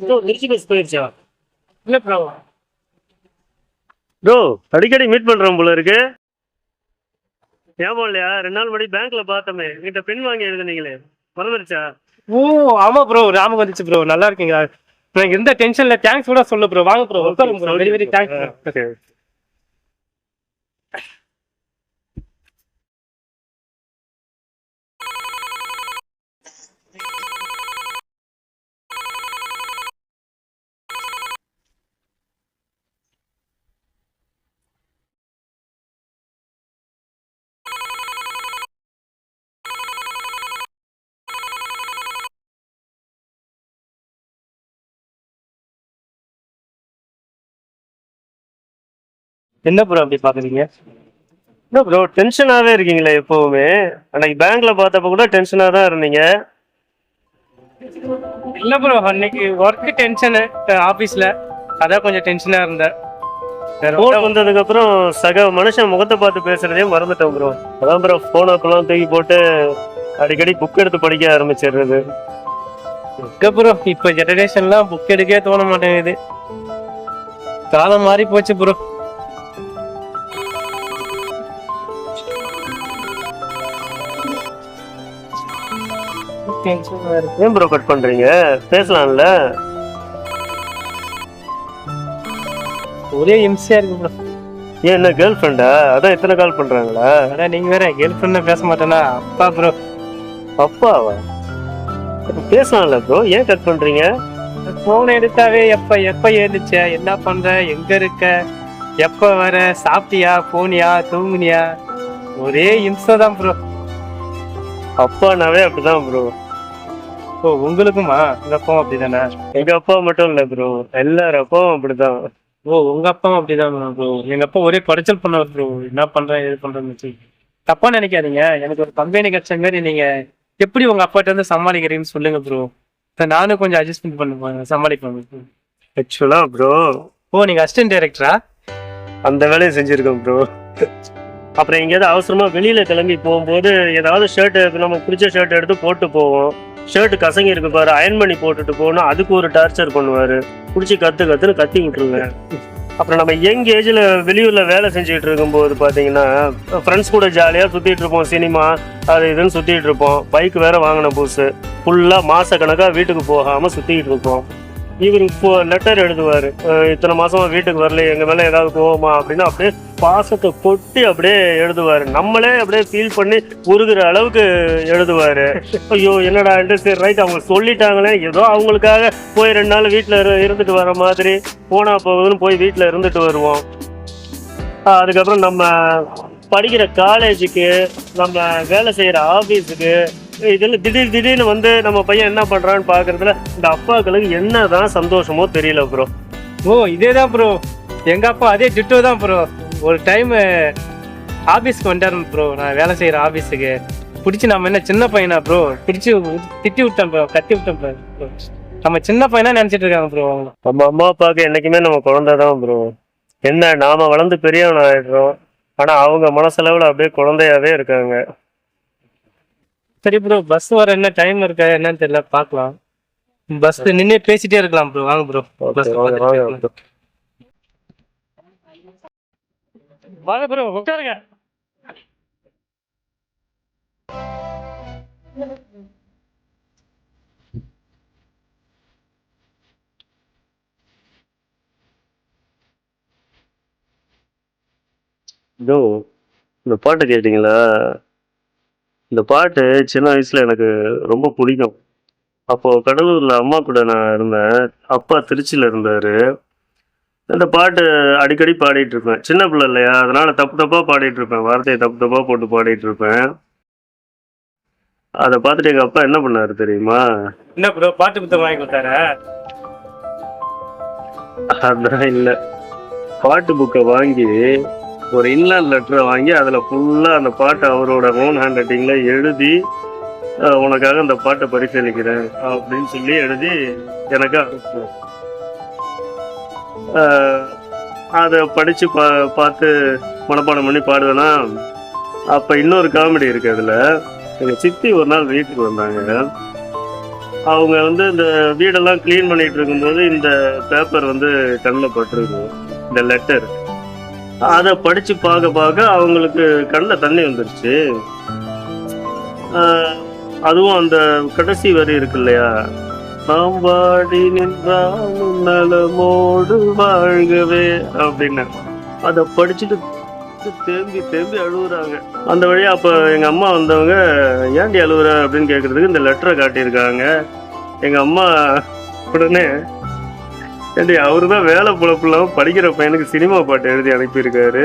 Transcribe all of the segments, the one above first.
Trichy bus போயிருச்சா? இல்ல bro. Bro அடிக்கடி meet பண்றோம் போல இருக்கு. ஞாபகம் இல்லையா? 2 நாள் முன்னாடி பேங்க்ல பார்த்தோமே, என்கிட்ட பென் வாங்கி எழுதுனீங்களே, மறந்துருச்சா? ஓ ஆமா ப்ரோ, ஞாபகம் வந்துச்சு ப்ரோ. நல்லா இருக்கீங்களா? எனக்கு எந்த டென்ஷன்ல தேங்க்ஸ் கூட சொல்ல ப்ரோ. வாங்க bro, welcome bro. Very very thanks. என்ன ப்ரோ அப்படி பாக்குறீங்க? என்ன ப்ரோ டென்ஷனாவே இருக்கீங்களே எப்பவுமே? அன்னைக்கு பேங்க்ல பார்த்தப்ப கூட டென்ஷனா தான் இருந்தீங்க. இல்ல ப்ரோ, அன்னைக்கு ஒர்க் டென்ஷனு ஆபீஸ்ல, அதான் கொஞ்சம் டென்ஷனா இருந்தேன். போன் வந்ததுக்கு அப்புறம் சக மனுஷன் முகத்தை பார்த்து பேசுறதே மறந்துட்டேன் ப்ரோ. அதான் ப்ரோ போன் அப்பெல்லாம் தூக்கி போட்டு அடிக்கடி புக் எடுத்து படிக்க ஆரம்பிச்சிடுறது. ப்ரோ இப்ப ஜெனரேஷன்லாம் புக் எடுக்கவே தோண மாட்டேங்குது. காலம் மாறி போச்சு ப்ரோ. ஏன் ப்ரோ கட் பண்றீங்க? பேசலாம்ல. ஒரே இம்சையா இருக்கு ப்ரோ. ஏன் என்ன கேர்ள் ஃப்ரெண்டா? அதான் எத்தனை கால் பண்றாங்களா? அதான் நீங்க வேற கேர்ள் ஃப்ரெண்ட் பேச மாட்டேனா? அப்பா ப்ரோ. அப்பாவா? பேசலாம்ல ப்ரோ, ஏன் கட் பண்றீங்க? போன் எடுத்தாவே எப்ப எப்ப எழுந்துச்ச, என்ன பண்ற, எங்க இருக்க, எப்ப வர, சாப்பிட்டியா, போனியா, தூங்குனியா, ஒரே இம்சை தான் ப்ரோ. அப்பானாவே அப்படிதான் ப்ரோ. ஓ உங்களுக்குமா? உங்க அப்பாவும் அப்படிதானே? எங்க அப்பா மட்டும் இல்ல ப்ரோ, எல்லாரும் அப்பாவும் அப்படிதான். ஓ உங்க அப்பாவும் அப்படிதான் ப்ரோ. எங்க அப்பா ஒரே குறைச்சல் பண்ணவர் ப்ரோ. என்ன பண்றேன் எது பண்றேன்னு வச்சு தப்பா நினைக்காதீங்க. எனக்கு ஒரு கம்பெனி கிடைச்ச மாதிரி நீங்க எப்படி உங்க அப்பாட்ட இருந்து சமாளிக்கிறீங்கன்னு சொல்லுங்க ப்ரோ. நானும் கொஞ்சம் அட்ஜஸ்ட்மெண்ட் பண்ணுவேன், சமாளிப்பேன். ஆக்சுவலா ப்ரோ, ஓ நீங்க அசிஸ்டன்ட் டைரக்டரா? அந்த வேலையை செஞ்சிருக்கோம் ப்ரோ. அப்புறம் எங்கேயாவது அவசரமா வெளியில கிளம்பி போகும்போது ஏதாவது ஷர்ட், நமக்கு பிடிச்ச ஷர்ட் எடுத்து போட்டு போவோம். ஷர்ட் கசங்கி இருக்கு பாரு, அயன் பண்ணி போட்டுட்டு போகணும், அதுக்கு ஒரு டார்ச்சர் பண்ணுவாரு. பிடிச்சி கத்துன்னு கத்தி விட்டுருவேன். அப்புறம் நம்ம யங் ஏஜ்ல வெளியூர்ல வேலை செஞ்சுட்டு இருக்கும்போது பாத்தீங்கன்னா ஃப்ரெண்ட்ஸ் கூட ஜாலியா சுத்திட்டு இருப்போம், சினிமா அது இதுன்னு சுத்திட்டு இருப்போம். பைக் வேற வாங்கின புதுசு, ஃபுல்லா மாச கணக்கா வீட்டுக்கு போகாம சுத்திட்டு இருப்போம். இவர் இப்போ லெட்டர் எழுதுவாரு, இத்தனை மாசமா வீட்டுக்கு வரல, எங்க மேல ஏதாவது கோவமா அப்படின்னு அப்படியே பாசத்தை கொட்டி அப்படியே எழுதுவாரு. நம்மளே அப்படியே ஃபீல் பண்ணி உருகிற அளவுக்கு எழுதுவாரு. ஐயோ என்னடா, சரி ரைட் அவங்க சொல்லிட்டாங்களே, ஏதோ அவங்களுக்காக போய் 2 நாள் வீட்டுல இருந்துட்டு வர மாதிரி, போனா போகுதுன்னு போய் வீட்டுல இருந்துட்டு வருவோம். அதுக்கப்புறம் நம்ம படிக்கிற காலேஜுக்கு, நம்ம வேலை செய்யற ஆபீஸுக்கு, இதெல்லாம் திடீர்னு வந்து நம்ம பையன் என்ன பண்றான்னு பாக்குறதுல இந்த அப்பாக்களுக்கு என்னதான் சந்தோஷமோ தெரியல ப்ரோ. ஓ இதேதான் ப்ரோ, எங்க அப்பா அதே டிட்டோ தான் ப்ரோ. ஒரு டைம் ஆபீஸ்க்கு வந்துட்டாரு ப்ரோ, நான் வேலை செய்யற ஆபீஸுக்கு. பிடிச்சி நம்ம என்ன சின்ன பையனா ப்ரோ, பிடிச்சி திட்டி விட்டேன் ப்ரோ, கட்டி விட்டேன் ப்ரோ. நம்ம சின்ன பையனா நினைச்சிட்டு இருக்காங்க ப்ரோ. நம்ம அம்மா அப்பாவுக்கு என்னைக்குமே நம்ம குழந்தைதான் ப்ரோ. என்ன நாம வளர்ந்து பெரியவன் ஆயிடுறோம், ஆனா அவங்க மனசளவுல அப்படியே குழந்தையாவே இருக்காங்க. சரி ப்ரோ, பஸ் வர என்ன டைம் இருக்கா என்னன்னு தெரியல, பார்க்கலாம். பஸ் நின்று பேசிட்டே இருக்கலாம் ப்ரோ. வாங்க ப்ரோ, பஸ் வாங்க ப்ரோ, உட்காருங்க. இதோ இந்த பாட்டு கேட்டீங்களா? இந்த பாட்டு சின்ன வயசுல எனக்கு ரொம்ப பிடிக்கும். அப்போ கடலூர்ல அம்மா கூட நான் இருந்தேன், அப்பா திருச்சியில இருந்தாரு. இந்த பாட்டு அடிக்கடி பாடிட்டு இருப்பேன். சின்ன பிள்ளை இல்லையா, அதனால தப்பு தப்பா பாடிட்டு இருப்பேன், வார்த்தையை தப்பு தப்பா போட்டு பாடிட்டு இருப்பேன். அதை பார்த்துட்டு எங்க அப்பா என்ன பண்ணாரு தெரியுமா? என்ன ப்ரோ, பாட்டு புத்தகம் வாங்கி கொடுத்தாரா? அதான் இல்ல, பாட்டு புக்கை வாங்கி ஒரு இன்லேண்ட் லெட்டரை வாங்கி அதுல ஃபுல்லா அந்த பாட்டை அவரோட ஓன் ஹேண்ட் ரைட்டிங்ல எழுதி, உனக்காக அந்த பாட்டை பரிசீலிக்கிறேன் அப்படின்னு சொல்லி எழுதி எனக்கு அனுப்புவோம். அதை படிச்சு பார்த்து மனப்பாடம் பண்ணி பாடுவேன்னா. அப்ப இன்னொரு காமெடி இருக்கு அதுல. எங்க சித்தி ஒரு நாள் வீட்டுக்கு வந்தாங்க. அவங்க வந்து இந்த வீடெல்லாம் க்ளீன் பண்ணிட்டு இருக்கும்போது இந்த பேப்பர் வந்து கண்ணில் பட்டிருக்கு, இந்த லெட்டர். அதை படிச்சு பார்க்க பார்க்க அவங்களுக்கு கண்ணில் தண்ணி வந்துருச்சு. அதுவும் அந்த கடைசி வரி இருக்கு இல்லையா, பாம்பாடி நின்றாலும் நலமோடு வாழ்கவே அப்படின்னு. அதை படிச்சுட்டு தேம்பி தேம்பி அழுகுறாங்க. அந்த வழியா அப்ப எங்க அம்மா வந்தவங்க, ஏன்டி அழுகுற அப்படின்னு கேட்கறதுக்கு இந்த லெட்டரை காட்டியிருக்காங்க. எங்க அம்மா உடனே, ஏண்டி அவரு தான் வேலை புலப்புலாம் படிக்கிற பையனுக்கு சினிமா பாட்டு எழுதி அனுப்பியிருக்காரு,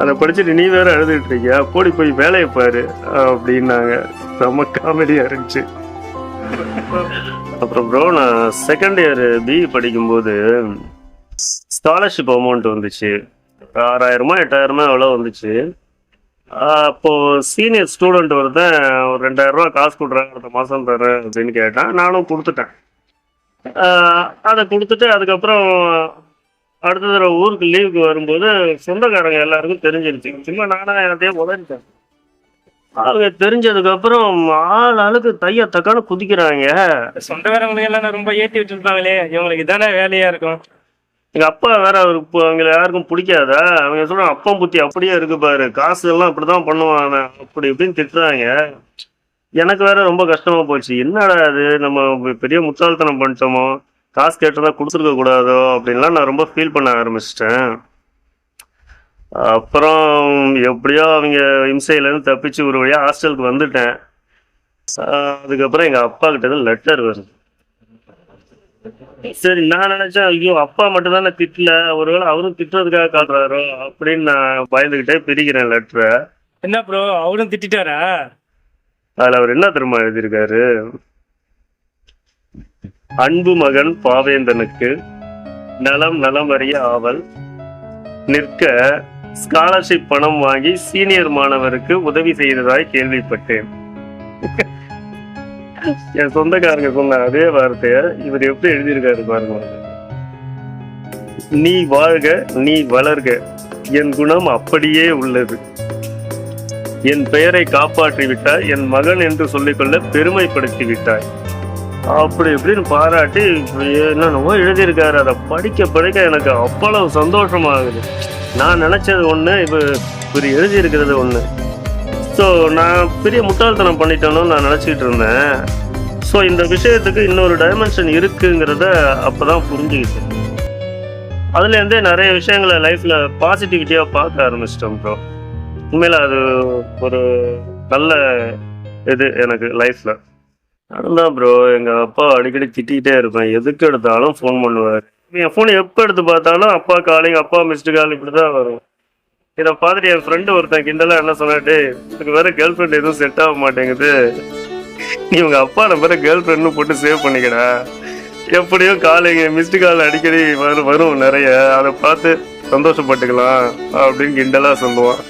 அதை படிச்சுட்டு நீ வேற அழுதுட்டு இருக்கியா, போடி போய் வேலையை பாரு அப்படின்னாங்க. செம்ம காமெடியா இருந்துச்சு. அப்புறம் ப்ரோ, நான் செகண்ட் இயர் பிஇ படிக்கும்போது ஸ்காலர்ஷிப் அமௌண்ட் வந்துச்சு. 6000 8,000 எவ்வளோ வந்துச்சு. அப்போ சீனியர் ஸ்டூடெண்ட் ஒருத்தன் ஒரு 2000 ரூபா காசு கொடுறாங்க, அடுத்த மாதம் தரேன் அப்படின்னு கேட்டேன். நானும் கொடுத்துட்டேன். அதை கொடுத்துட்டு அதுக்கப்புறம் அடுத்த தடவை ஊருக்கு லீவுக்கு வரும்போது சொந்தக்காரங்க எல்லாருக்கும் தெரிஞ்சிருச்சு. சும்மா நானா எல்லாத்தையும் உதறிட்டேன். அவங்க தெரிஞ்சதுக்கப்புறம் ஆளுக்கு தைய தக்கான குதிக்கிறாங்க. சொந்தக்காரங்களுக்கு எல்லாம் ரொம்ப ஏற்றி விட்டுருப்பாங்களே, இவங்களுக்கு இதானே வேலையா இருக்கும். எங்க அப்பா வேற அவருக்கு அவங்களை யாருக்கும் பிடிக்காதா, அவங்க சொல்றாங்க அப்பா புத்தி அப்படியே இருக்கு பாரு, காசு எல்லாம் இப்படிதான் பண்ணுவாங்க அப்படி இப்படின்னு திட்டுறாங்க. எனக்கு வேற ரொம்ப கஷ்டமா போச்சு. என்னடா அது, நம்ம பெரிய முட்டாள்தனம் பண்ணிட்டோமோ, காசு கேட்டதா கொடுத்துருக்க கூடாதோ அப்படின்லாம் நான் ரொம்ப ஃபீல் பண்ண ஆரம்பிச்சிட்டேன். அப்புறம் எப்படியோ அவங்க இம்சையிலேருந்து தப்பிச்சு ஒரு வழியாக ஹாஸ்டலுக்கு வந்துட்டேன். அதுக்கப்புறம் எங்கள் அப்பா கிட்ட லெட்டர் வருது. சரி, நான் நினைச்சேன் ஐயோ அப்பா மட்டும் தானே திட்டல, ஒருவேளை அவரும் திட்டுறதுக்காக காட்டுறாரோ அப்படின்னு நான் பயந்துகிட்டே பிரிக்கிறேன் லெட்டரை. என்ன ப்ரோ, அவரும் திட்டாரா? அதுல அவர் என்ன திரும்ப எழுதியிருக்காரு, அன்பு மகன் பாவேந்தனுக்கு நலம் நலம் அறிய ஆவல் நிற்க ஸ்காலர்ஷிப் பணம் வாங்கி சீனியர் மாணவருக்கு உதவி செய்ததாய் கேள்விப்பட்டேன். என் சொந்தக்காரங்க சொன்ன அதே வார்த்தைய இவர் எப்படி எழுதியிருக்காரு பாருங்க. நீ வாழ்க நீ வளர்க, என் குணம் அப்படியே உள்ளது, என் பெயரை காப்பாற்றி விட்டாய், என் மகன் என்று சொல்லிக்கொள்ள பெருமைப்படுத்தி விட்டாய் அப்படி இப்படின்னு பாராட்டி என்னென்னவோ எழுதியிருக்காரு. அதை படிக்க படிக்க எனக்கு அவ்வளவு சந்தோஷமாகுது. நான் நினைச்சது ஒண்ணு, இவர் எழுதியிருக்கிறது ஒண்ணு. ஸோ நான் பெரிய முட்டாள்தனம் பண்ணிட்டேன்னு நான் நினச்சிக்கிட்டு இருந்தேன். ஸோ இந்த விஷயத்துக்கு இன்னொரு டைமென்ஷன் இருக்குங்கிறத அப்போதான் புரிஞ்சுக்கிட்டேன். அதுலேருந்தே நிறைய விஷயங்களை லைஃப்பில் பாசிட்டிவிட்டியாக பார்க்க ஆரம்பிச்சிட்டோம் ப்ரோ. உண்மையில் அது ஒரு நல்ல இது எனக்கு லைஃப்பில். அதுதான் ப்ரோ, எங்கள் அப்பா அடிக்கடி திட்டிகிட்டே இருப்பேன். எதுக்கு எடுத்தாலும் ஃபோன் பண்ணுவார். என் ஃபோன் எப்போ எடுத்து பார்த்தாலும் அப்பா காலிங், அப்பா மிஸ்டு கால் இப்படி தான் வரும். இதை பார்த்துட்டு என் ஃப்ரெண்டு ஒருத்தன் கிண்டலாம் என்ன சொன்னாட்டு, இதுக்கு வேற கேர்ள் ஃப்ரெண்ட் எதுவும் செட் ஆக மாட்டேங்குது, நீ உங்க அப்பா நம்பரை கேர்ள் ஃப்ரெண்ட்னு போட்டு சேவ் பண்ணிக்கடா, எப்படியும் காலிங்க மிஸ்டு கால் அடிக்கடி வரும் நிறைய, அதை பார்த்து சந்தோஷப்பட்டுக்கலாம் அப்படின்னு கிண்டலா சொல்லுவான்.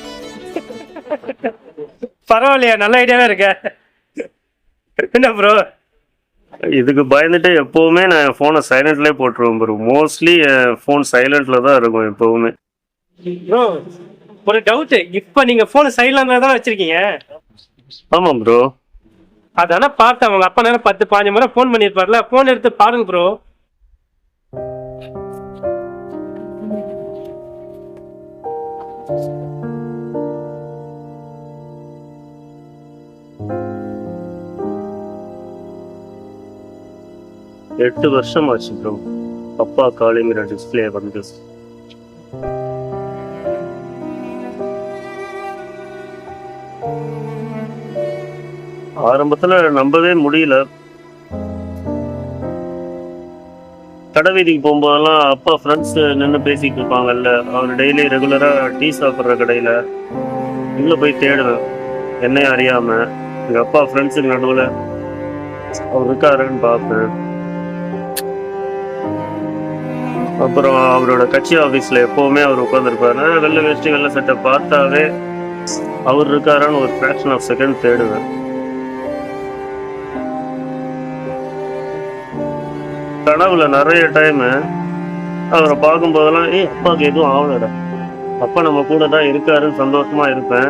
பரவாயில்லையா, நல்ல ஐடியாவே இருக்க. என்ன ப்ரோ, இதுக்கு பயந்துட்டு எப்பவுமே நான் என் ஃபோனை சைலண்ட்லேயே போட்டுருவேன் ப்ரோ. மோஸ்ட்லி என் ஃபோன் சைலண்ட்ல தான் இருக்கும் எப்பவுமே. ப்ரோ ஒரு டவுட், இப்ப நீங்க போன் சைலண்ட்ல தான் வச்சிருக்கீங்க? ஆமா ப்ரோ. அதான பார்த்தேன், அவங்க அப்பா நேரம் 10-15 முறை போன் பண்ணிருப்பார்ல, போன் எடுத்து பாருங்க ப்ரோ. எட்டு வருஷம் ஆச்சு ப்ரோ அப்பா காலிங்கிற டிஸ்பிளே வந்து. ஆரம்பத்துல நம்பவே முடியல. கடை வீதிக்கு போகும்போதெல்லாம் அப்பா ஃப்ரெண்ட்ஸ் நின்று பேசிட்டு இருப்பாங்கல்ல, அவர் டெய்லி ரெகுலரா டீ சாப்பிட்ற கடையில உள்ள போய் தேடுவேன் என்னையும் அறியாம. எங்க அப்பா ஃப்ரெண்ட்ஸுக்கு நடுவில் அவர் இருக்காருன்னு பார்ப்பேன். அப்புறம் அவரோட கட்சி ஆஃபீஸில் எப்போவுமே அவர் உட்காந்துருப்பாரு. வெள்ளை வேஷ்டி வெள்ளை சட்டை பார்த்தாவே அவர் இருக்காரான்னு ஒரு ஃப்ராக்ஷன் ஆஃப் செகண்ட் தேடுவேன். கனவுல நிறைய டைம் அவரை பார்க்கும்போதெல்லாம் அப்பாவுக்கு எதுவும் ஆகலடா, அப்பா நம்ம கூட தான் இருக்காருன்னு சந்தோஷமா இருப்பேன்.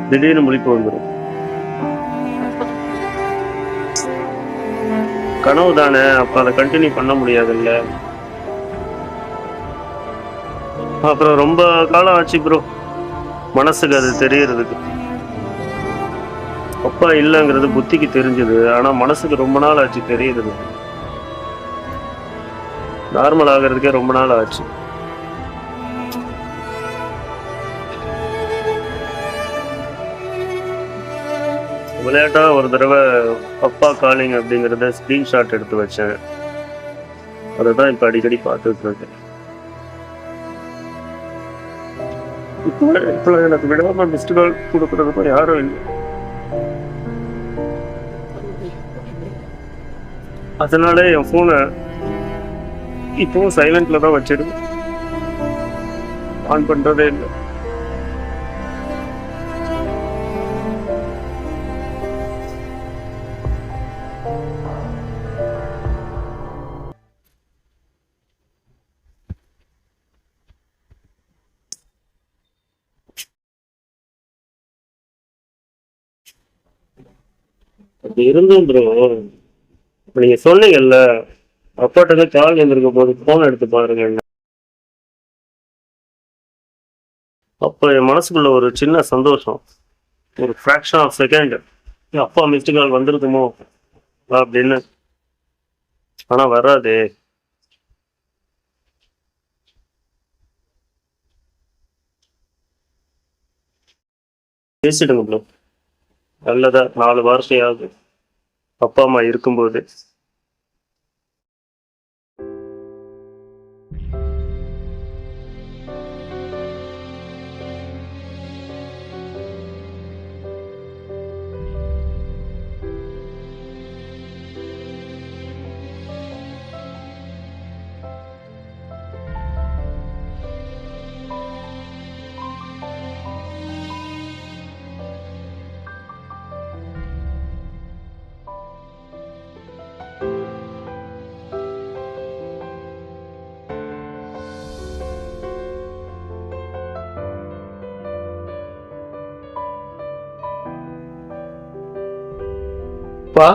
திடீர்னு முழிப்பு வந்துடும். கனவு தானே, அப்ப அதை கண்டினியூ பண்ண முடியாதுல்ல. அப்புறம் ரொம்ப காலம் ஆச்சு ப்ரோ மனசுக்கு அது தெரியறதுக்கு. அப்பா இல்லைங்கிறது புத்திக்கு தெரிஞ்சது, ஆனா மனசுக்கு ரொம்ப நாள் ஆச்சு தெரியுது. நார்மல் ஆகிறதுக்கே ரொம்ப நாள் ஆச்சு. விளையாட்டா ஒரு தடவை அப்பா காலிங் அப்படிங்கிறத ஸ்கிரீன்ஷாட் எடுத்து வச்சேன். அதை தான் இப்போ அடிக்கடி பார்த்துட்டு இருக்கேன். இப்போ எனக்கு விடாம மிஸ்டு கால் கொடுக்கறதுக்கும் யாரும் இல்லை. அதனால என் ஃபோனை இப்பவும் சைலண்ட்ல தான் வச்சிருக்கேன், ஆன் பண்றதே இல்லை. அப்படி இருந்தும் ப்ரோ, இப்போ நீங்க சொன்னீங்கல்ல அப்பாட்ட இருந்து கால் வந்திருக்க போது போன் எடுத்து பாருங்க, அப்போ என் மனசுக்குள்ள ஒரு சின்ன சந்தோஷம், ஒரு ஃப்ராக்ஷன் ஆஃப் செகண்ட் அப்பா மிஸ்டு கால் வந்திருக்குமோ அப்படின்னு. ஆனா வராதே. பேசிடுங்க ப்ரோ, நல்லதா 4 வார்த்தையாவது அப்பா அம்மா இருக்கும்போது. பா